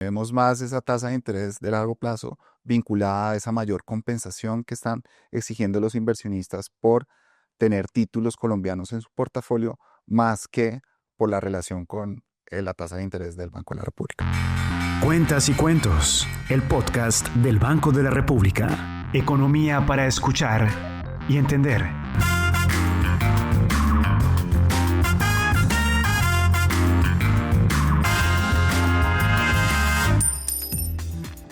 Vemos más esa tasa de interés de largo plazo vinculada a esa mayor compensación que están exigiendo los inversionistas por tener títulos colombianos en su portafolio, más que por la relación con la tasa de interés del Banco de la República. Cuentas y cuentos, el podcast del Banco de la República. Economía para escuchar y entender.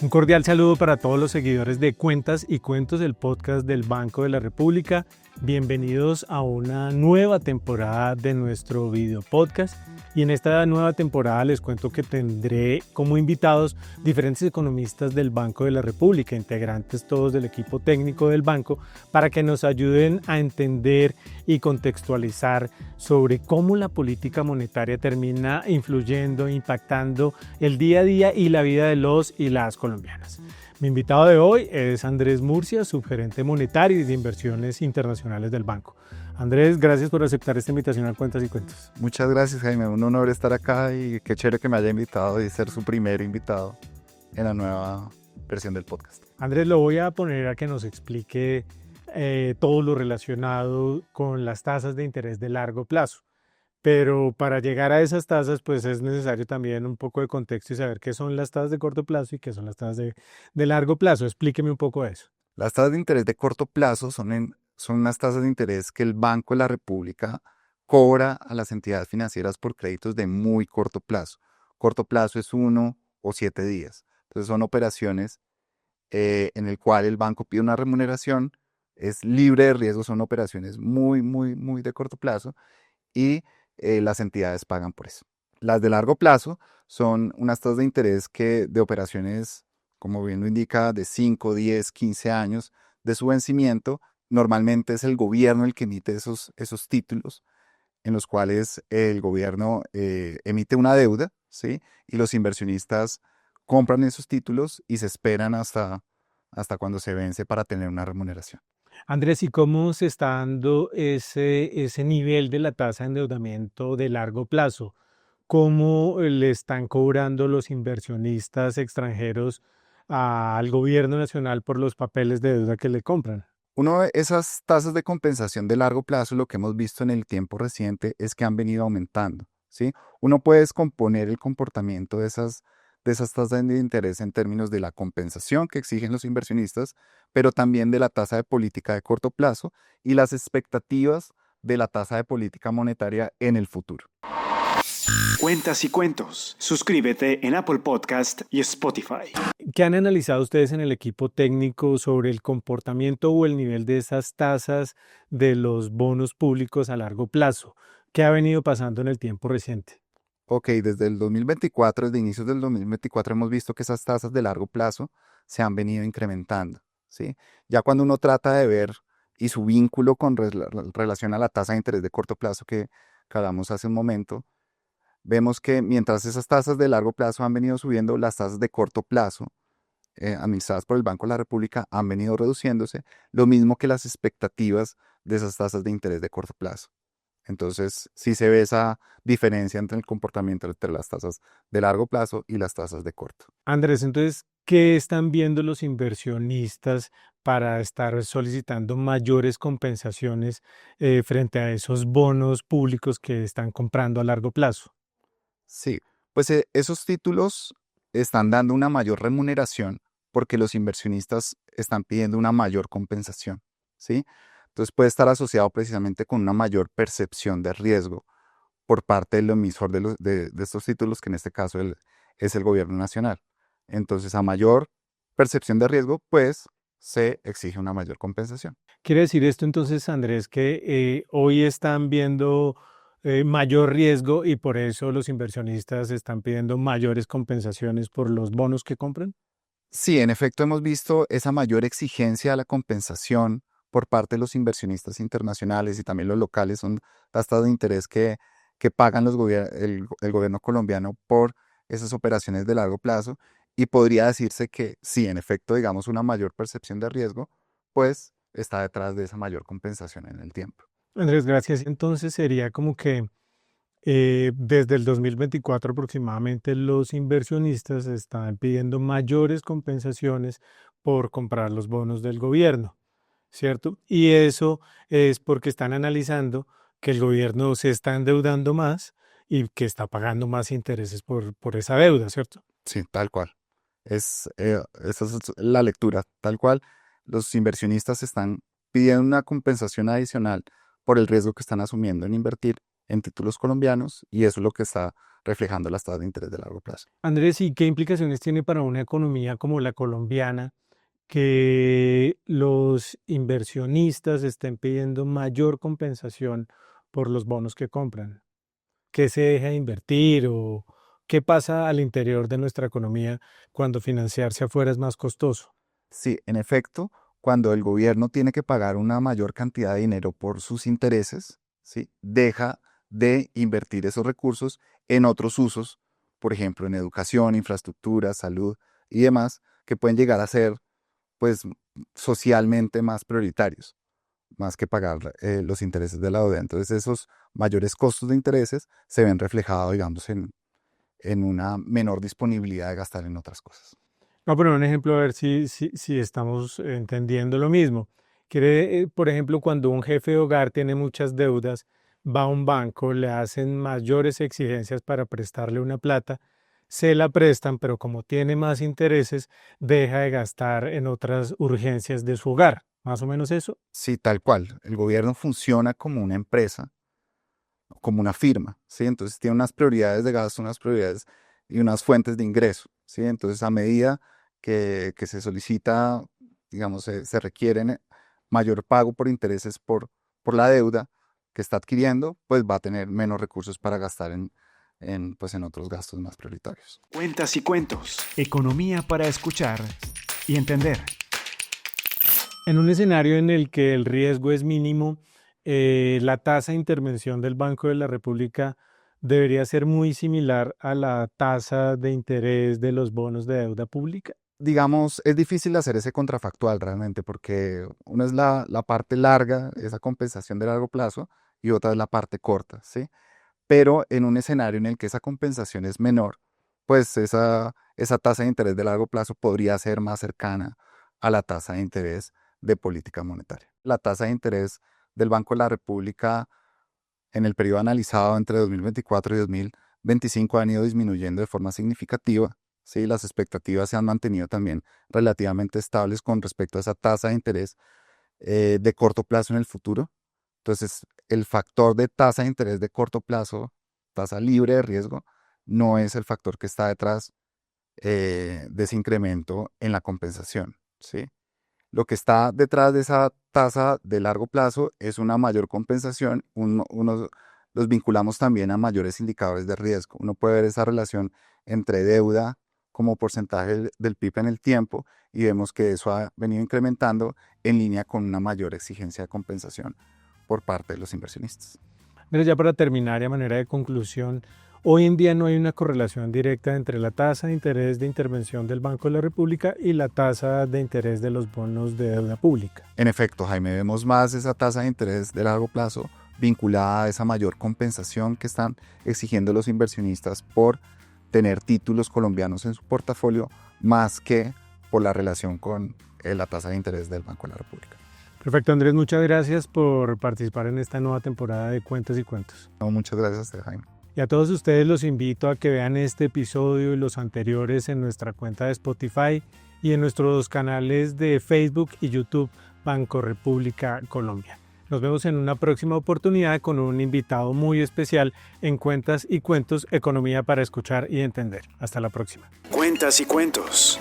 Un cordial saludo para todos los seguidores de Cuentas y Cuentos, el podcast del Banco de la República. Bienvenidos a una nueva temporada de nuestro video podcast. Y en esta nueva temporada les cuento que tendré como invitados diferentes economistas del Banco de la República, integrantes todos del equipo técnico del banco, para que nos ayuden a entender y contextualizar sobre cómo la política monetaria termina influyendo, impactando el día a día y la vida de los y las colombianas. Mi invitado de hoy es Andrés Murcia, subgerente monetario y de inversiones internacionales del banco. Andrés, gracias por aceptar esta invitación a Cuentas y Cuentos. Muchas gracias, Jaime. Un honor estar acá y qué chévere que me haya invitado y ser su primer invitado en la nueva versión del podcast. Andrés, lo voy a poner a que nos explique todo lo relacionado con las tasas de interés de largo plazo. Pero para llegar a esas tasas, pues es necesario también un poco de contexto y saber qué son las tasas de corto plazo y qué son las tasas de largo plazo. Explíqueme un poco de eso. Las tasas de interés de corto plazo son unas tasas de interés que el Banco de la República cobra a las entidades financieras por créditos de muy corto plazo. Corto plazo es 1 o 7 días. Entonces son operaciones en el cual el banco pide una remuneración, es libre de riesgo, son operaciones muy de corto plazo y las entidades pagan por eso. Las de largo plazo son unas tasas de interés de operaciones, como bien lo indica, de 5, 10, 15 años de su vencimiento. Normalmente es el gobierno el que emite esos títulos, en los cuales el gobierno emite una deuda, ¿sí? Y los inversionistas compran esos títulos y se esperan hasta cuando se vence para tener una remuneración. Andrés, ¿y cómo se está dando ese nivel de la tasa de endeudamiento de largo plazo? ¿Cómo le están cobrando los inversionistas extranjeros al gobierno nacional por los papeles de deuda que le compran? Esas tasas de compensación de largo plazo, lo que hemos visto en el tiempo reciente es que han venido aumentando, ¿sí? Uno puede descomponer el comportamiento de esas tasas de interés en términos de la compensación que exigen los inversionistas, pero también de la tasa de política de corto plazo y las expectativas de la tasa de política monetaria en el futuro. Cuentas y Cuentos. Suscríbete en Apple Podcast y Spotify. ¿Qué han analizado ustedes en el equipo técnico sobre el comportamiento o el nivel de esas tasas de los bonos públicos a largo plazo? ¿Qué ha venido pasando en el tiempo reciente? Ok, desde inicios del 2024 hemos visto que esas tasas de largo plazo se han venido incrementando, ¿sí? Ya cuando uno trata de ver y su vínculo con relación a la tasa de interés de corto plazo que hablamos hace un momento, vemos que mientras esas tasas de largo plazo han venido subiendo, las tasas de corto plazo administradas por el Banco de la República han venido reduciéndose, lo mismo que las expectativas de esas tasas de interés de corto plazo. Entonces, sí se ve esa diferencia entre el comportamiento entre las tasas de largo plazo y las tasas de corto. Andrés, entonces, ¿qué están viendo los inversionistas para estar solicitando mayores compensaciones frente a esos bonos públicos que están comprando a largo plazo? Sí, pues esos títulos están dando una mayor remuneración porque los inversionistas están pidiendo una mayor compensación, ¿sí? Entonces puede estar asociado precisamente con una mayor percepción de riesgo por parte del emisor de estos títulos, que en este caso es el gobierno nacional. Entonces, a mayor percepción de riesgo, pues se exige una mayor compensación. ¿Quiere decir esto entonces, Andrés, que hoy están viendo mayor riesgo y por eso los inversionistas están pidiendo mayores compensaciones por los bonos que compran? Sí, en efecto hemos visto esa mayor exigencia a la compensación por parte de los inversionistas internacionales y también los locales. Son las tasas de interés que pagan el gobierno colombiano por esas operaciones de largo plazo, y podría decirse que sí, en efecto, digamos, una mayor percepción de riesgo, pues está detrás de esa mayor compensación en el tiempo. Andrés, gracias. Entonces sería como que Desde el 2024 aproximadamente los inversionistas están pidiendo mayores compensaciones por comprar los bonos del gobierno, ¿cierto? Y eso es porque están analizando que el gobierno se está endeudando más y que está pagando más intereses por esa deuda, ¿cierto? Sí, tal cual. Esa es la lectura, tal cual. Los inversionistas están pidiendo una compensación adicional por el riesgo que están asumiendo en invertir en títulos colombianos y eso es lo que está reflejando las tasas de interés de largo plazo. Andrés, ¿y qué implicaciones tiene para una economía como la colombiana que los inversionistas estén pidiendo mayor compensación por los bonos que compran? ¿Qué se deja de invertir o qué pasa al interior de nuestra economía cuando financiarse afuera es más costoso? Sí, en efecto, cuando el gobierno tiene que pagar una mayor cantidad de dinero por sus intereses, ¿sí? Deja de invertir esos recursos en otros usos, por ejemplo, en educación, infraestructura, salud y demás, que pueden llegar a ser, pues, socialmente más prioritarios, más que pagar los intereses de la deuda. Entonces, esos mayores costos de intereses se ven reflejados, digamos, en una menor disponibilidad de gastar en otras cosas. Voy a poner un ejemplo a ver si estamos entendiendo lo mismo. Por ejemplo, cuando un jefe de hogar tiene muchas deudas, va a un banco, le hacen mayores exigencias para prestarle una plata, se la prestan, pero como tiene más intereses, deja de gastar en otras urgencias de su hogar. Más o menos eso. Sí, tal cual. El gobierno funciona como una empresa, como una firma, ¿sí? Entonces tiene unas prioridades de gasto, unas prioridades y unas fuentes de ingreso, ¿sí? Entonces a medida que se solicita, digamos, se requieren mayor pago por intereses por la deuda que está adquiriendo, pues va a tener menos recursos para gastar pues en otros gastos más prioritarios. Cuentas y cuentos. Economía para escuchar y entender. En un escenario en el que el riesgo es mínimo, la tasa de intervención del Banco de la República debería ser muy similar a la tasa de interés de los bonos de deuda pública. Digamos, es difícil hacer ese contrafactual realmente porque una es la parte larga, esa compensación de largo plazo, y otra es la parte corta, ¿sí? Pero en un escenario en el que esa compensación es menor, pues esa tasa de interés de largo plazo podría ser más cercana a la tasa de interés de política monetaria. La tasa de interés del Banco de la República en el periodo analizado entre 2024 y 2025 han ido disminuyendo de forma significativa. Sí, las expectativas se han mantenido también relativamente estables con respecto a esa tasa de interés de corto plazo en el futuro. Entonces, el factor de tasa de interés de corto plazo, tasa libre de riesgo, no es el factor que está detrás de ese incremento en la compensación, ¿sí? Lo que está detrás de esa tasa de largo plazo es una mayor compensación. Los vinculamos también a mayores indicadores de riesgo. Uno puede ver esa relación entre deuda como porcentaje del PIB en el tiempo y vemos que eso ha venido incrementando en línea con una mayor exigencia de compensación por parte de los inversionistas. Pero ya para terminar y a manera de conclusión, hoy en día no hay una correlación directa entre la tasa de interés de intervención del Banco de la República y la tasa de interés de los bonos de deuda pública. En efecto, Jaime, vemos más esa tasa de interés de largo plazo vinculada a esa mayor compensación que están exigiendo los inversionistas por tener títulos colombianos en su portafolio, más que por la relación con la tasa de interés del Banco de la República. Perfecto, Andrés, muchas gracias por participar en esta nueva temporada de Cuentas y Cuentos. No, muchas gracias, Jaime. Y a todos ustedes los invito a que vean este episodio y los anteriores en nuestra cuenta de Spotify y en nuestros canales de Facebook y YouTube Banco República Colombia. Nos vemos en una próxima oportunidad con un invitado muy especial en Cuentas y Cuentos, Economía para escuchar y entender. Hasta la próxima. Cuentas y cuentos.